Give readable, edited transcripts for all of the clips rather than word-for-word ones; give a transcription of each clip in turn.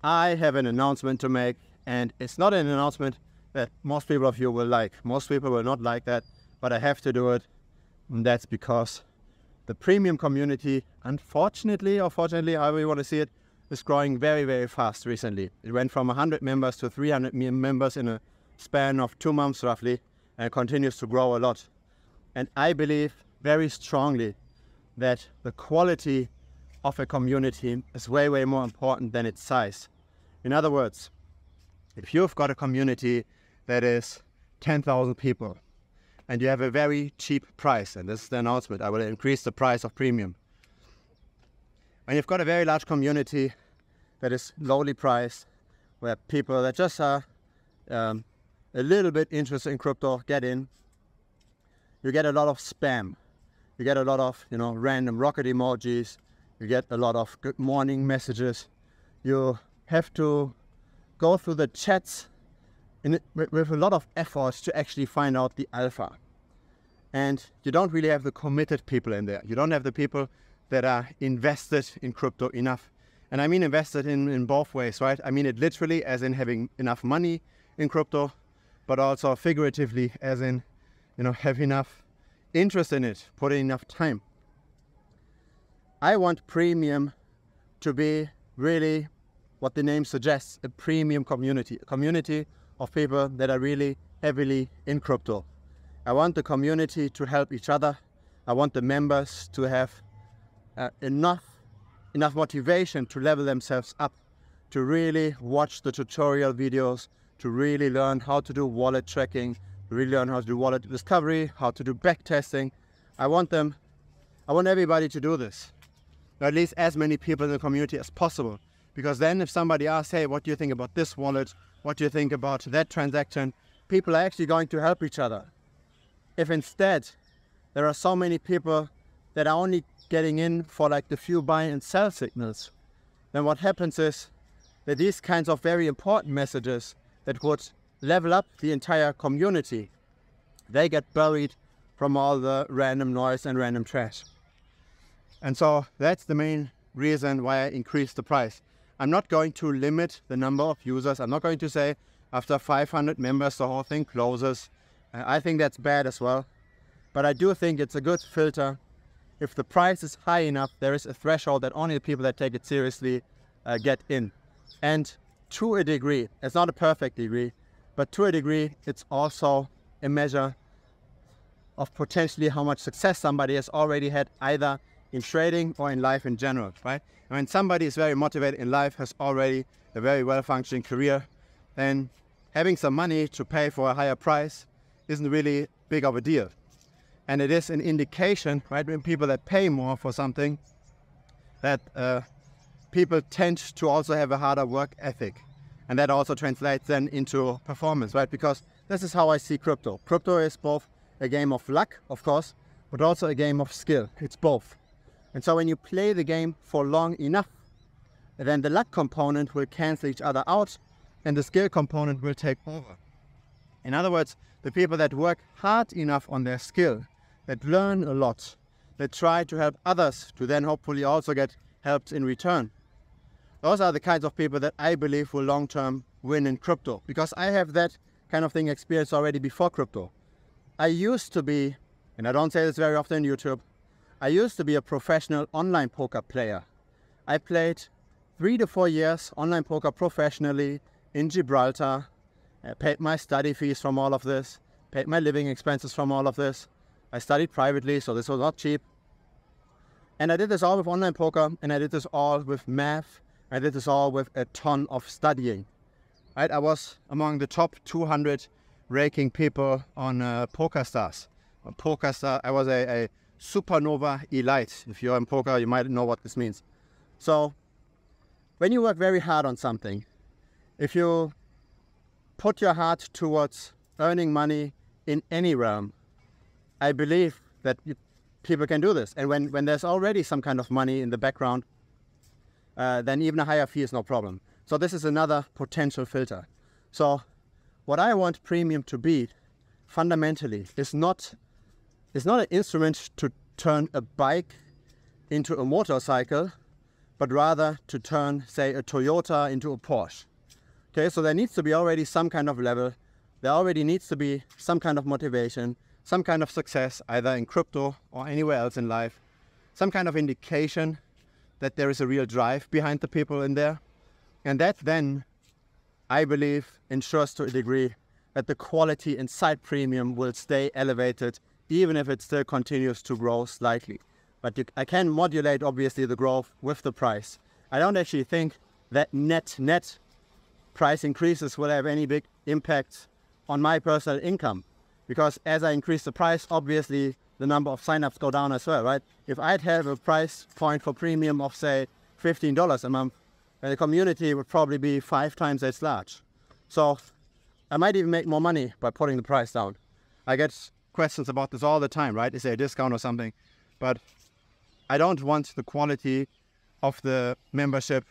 I have an announcement to make, and it's not an announcement that most people of you will like. Most people will not like that, but I have to do it. And that's because the premium community, unfortunately or fortunately, however you want to see it, is growing very, very fast recently. It went from 100 members to 300 members in a span of 2 months roughly, and it continues to grow a lot. And I believe very strongly that the quality of a community is way, way more important than its size. In other words, if you've got a community that is 10,000 people and you have a very cheap price, and this is the announcement, I will increase the price of premium. When you've got a very large community that is lowly priced, where people that just are a little bit interested in crypto get in, you get a lot of spam. You get a lot of, random rocket emojis. You get a lot of good morning messages. You have to go through the chats with a lot of effort to actually find out the alpha. And you don't really have the committed people in there. You don't have the people that are invested in crypto enough. And I mean invested in both ways, right? I mean it literally as in having enough money in crypto, but also figuratively as in, have enough interest in it, put in enough time. I want premium to be really what the name suggests, a premium community, a community of people that are really heavily in crypto. I want the community to help each other. I want the members to have enough motivation to level themselves up, to really watch the tutorial videos, to really learn how to do wallet tracking, to really learn how to do wallet discovery, how to do back testing. I want everybody to do this, or at least as many people in the community as possible. Because then if somebody asks, hey, what do you think about this wallet? What do you think about that transaction? People are actually going to help each other. If instead there are so many people that are only getting in for like the few buy and sell signals, then what happens is that these kinds of very important messages that would level up the entire community, they get buried from all the random noise and random trash. And so that's the main reason why I increased the price. I'm not going to limit the number of users. I'm not going to say after 500 members the whole thing closes. I think that's bad as well. But I do think it's a good filter. If the price is high enough, there is a threshold that only the people that take it seriously get in. And to a degree, it's not a perfect degree, but to a degree, it's also a measure of potentially how much success somebody has already had either in trading or in life in general, right? And when somebody is very motivated in life, has already a very well-functioning career, then having some money to pay for a higher price isn't really big of a deal. And it is an indication, right, when people that pay more for something, that people tend to also have a harder work ethic. And that also translates then into performance, right? Because this is how I see crypto. Crypto is both a game of luck, of course, but also a game of skill. It's both. And so when you play the game for long enough, then the luck component will cancel each other out and the skill component will take over. In other words, the people that work hard enough on their skill, that learn a lot, that try to help others to then hopefully also get helped in return. Those are the kinds of people that I believe will long-term win in crypto, because I have that kind of thing experienced already before crypto. I used to be, and I don't say this very often on YouTube, I used to be a professional online poker player. I played 3 to 4 years online poker professionally in Gibraltar. I paid my study fees from all of this, paid my living expenses from all of this. I studied privately, so this was not cheap. And I did this all with online poker, and I did this all with math. I did this all with a ton of studying. Right? I was among the top 200 ranking people on PokerStars. On PokerStars, I was a supernova elite. If you're in poker, you might know what this means. So when you work very hard on something, if you put your heart towards earning money in any realm, I believe that people can do this. And when there's already some kind of money in the background, then even a higher fee is no problem. So this is another potential filter. So what I want premium to be fundamentally is not an instrument to turn a bike into a motorcycle, but rather to turn, say, a Toyota into a Porsche. Okay, so there needs to be already some kind of level. There already needs to be some kind of motivation, some kind of success, either in crypto or anywhere else in life, some kind of indication that there is a real drive behind the people in there. And that then, I believe, ensures to a degree that the quality inside Premium will stay elevated, even if it still continues to grow slightly. But I can modulate, obviously, the growth with the price. I don't actually think that net price increases will have any big impact on my personal income, because as I increase the price, obviously the number of signups go down as well, right? If I'd have a price point for Premium of, say, $15 a month, then the community would probably be 5 times as large. So I might even make more money by putting the price down. I get questions about this all the time, right? Is there a discount or something? But I don't want the quality of the membership,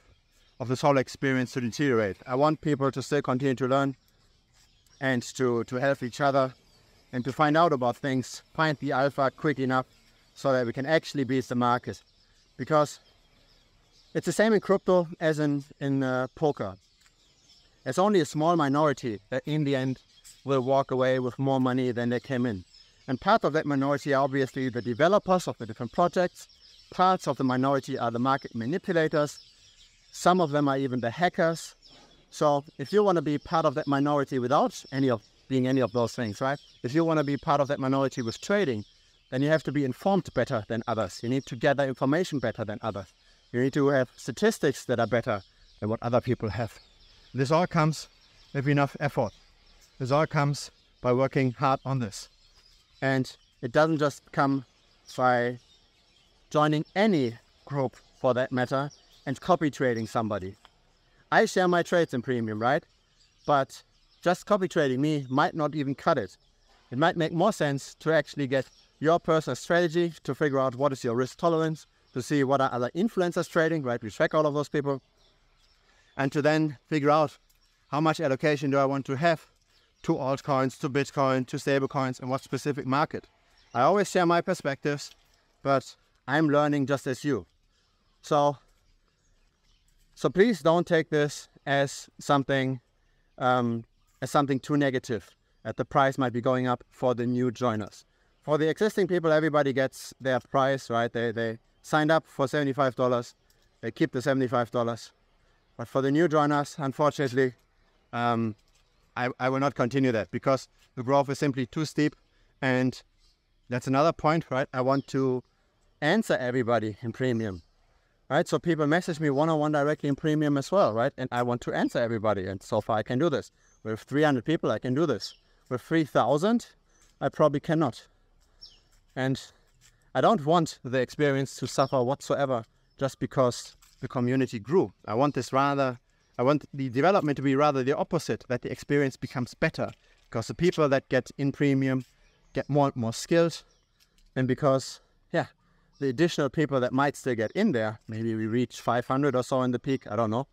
of this whole experience to deteriorate. I want people to still continue to learn and to help each other and to find out about things, find the alpha quick enough so that we can actually beat the market. Because it's the same in crypto as in poker. There's only a small minority that in the end will walk away with more money than they came in. And part of that minority are obviously the developers of the different projects. Parts of the minority are the market manipulators. Some of them are even the hackers. So if you want to be part of that minority without being any of those things, right? If you want to be part of that minority with trading, then you have to be informed better than others. You need to gather information better than others. You need to have statistics that are better than what other people have. This all comes with enough effort. This all comes by working hard on this. And it doesn't just come by joining any group for that matter and copy trading somebody. I share my trades in Premium, right? But just copy trading me might not even cut it. It might make more sense to actually get your personal strategy, to figure out what is your risk tolerance, to see what are other influencers trading, right? We track all of those people. And to then figure out how much allocation do I want to have to altcoins, to Bitcoin, to stablecoins, and what specific market. I always share my perspectives, but I'm learning just as you. So please don't take this as something too negative, that the price might be going up for the new joiners. For the existing people, everybody gets their price, right? They signed up for $75, they keep the $75. But for the new joiners, unfortunately, I will not continue that because the growth is simply too steep. And that's another point, right? I want to answer everybody in Premium. Right, so people message me one-on-one directly in Premium as well, right? And I want to answer everybody, and so far I can do this. With 300 people, I can do this. With 3,000, I probably cannot. And I don't want the experience to suffer whatsoever just because the community grew. I want the development to be rather the opposite, that the experience becomes better. Because the people that get in Premium get more and more skilled, and because, the additional people that might still get in there, maybe we reach 500 or so in the peak, I don't know,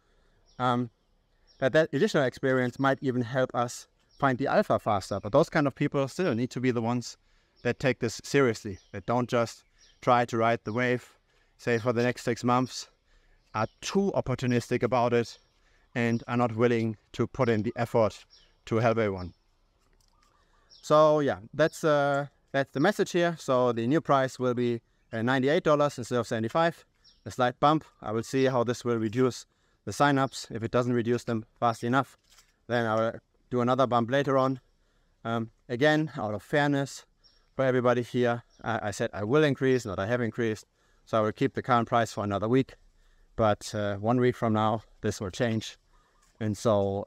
that additional experience might even help us find the alpha faster. But those kind of people still need to be the ones that take this seriously, that don't just try to ride the wave, say for the next 6 months, are too opportunistic about it, and are not willing to put in the effort to help everyone. So yeah, that's the message here. So the new price will be $98 instead of $75, a slight bump. I will see how this will reduce the signups. If it doesn't reduce them fast enough, then I will do another bump later on. Again, out of fairness for everybody here, I said I will increase, not I have increased. So I will keep the current price for another week. But 1 week from now, this will change. And so,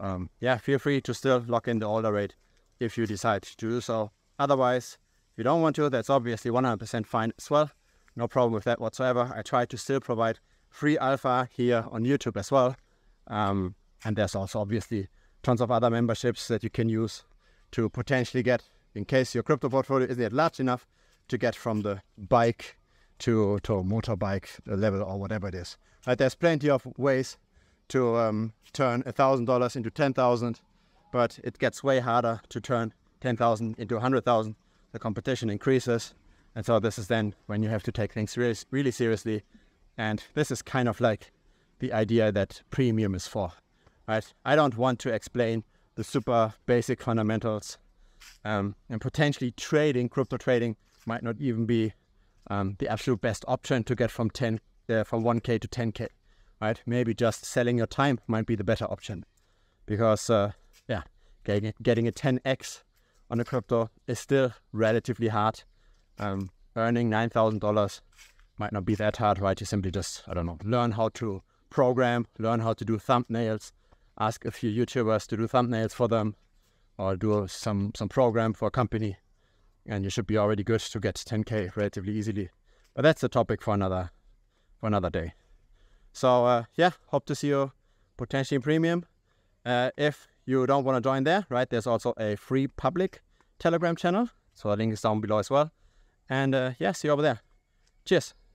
feel free to still lock in the order rate if you decide to do so. Otherwise, if you don't want to, that's obviously 100% fine as well. No problem with that whatsoever. I try to still provide free alpha here on YouTube as well. And there's also obviously tons of other memberships that you can use to potentially get, in case your crypto portfolio isn't yet large enough, to get from the bike to motorbike level or whatever it is. Right, there's plenty of ways to turn $1,000 into 10,000, but it gets way harder to turn 10,000 into 100,000. The competition increases. And so this is then when you have to take things really, really seriously. And this is kind of like the idea that premium is for, right? I don't want to explain the super basic fundamentals, and potentially crypto trading might not even be the absolute best option to get from 1K to 10K, right? Maybe just selling your time might be the better option, because getting a 10x on a crypto is still relatively hard. Earning $9,000 might not be that hard, right? You simply just, I don't know, learn how to program, learn how to do thumbnails, ask a few YouTubers to do thumbnails for them, or do some program for a company, and you should be already good to get 10K relatively easily. But that's a topic for another day. So hope to see you potentially in premium. If you don't want to join there, right, there's also a free public Telegram channel. So the link is down below as well. And see you over there. Cheers.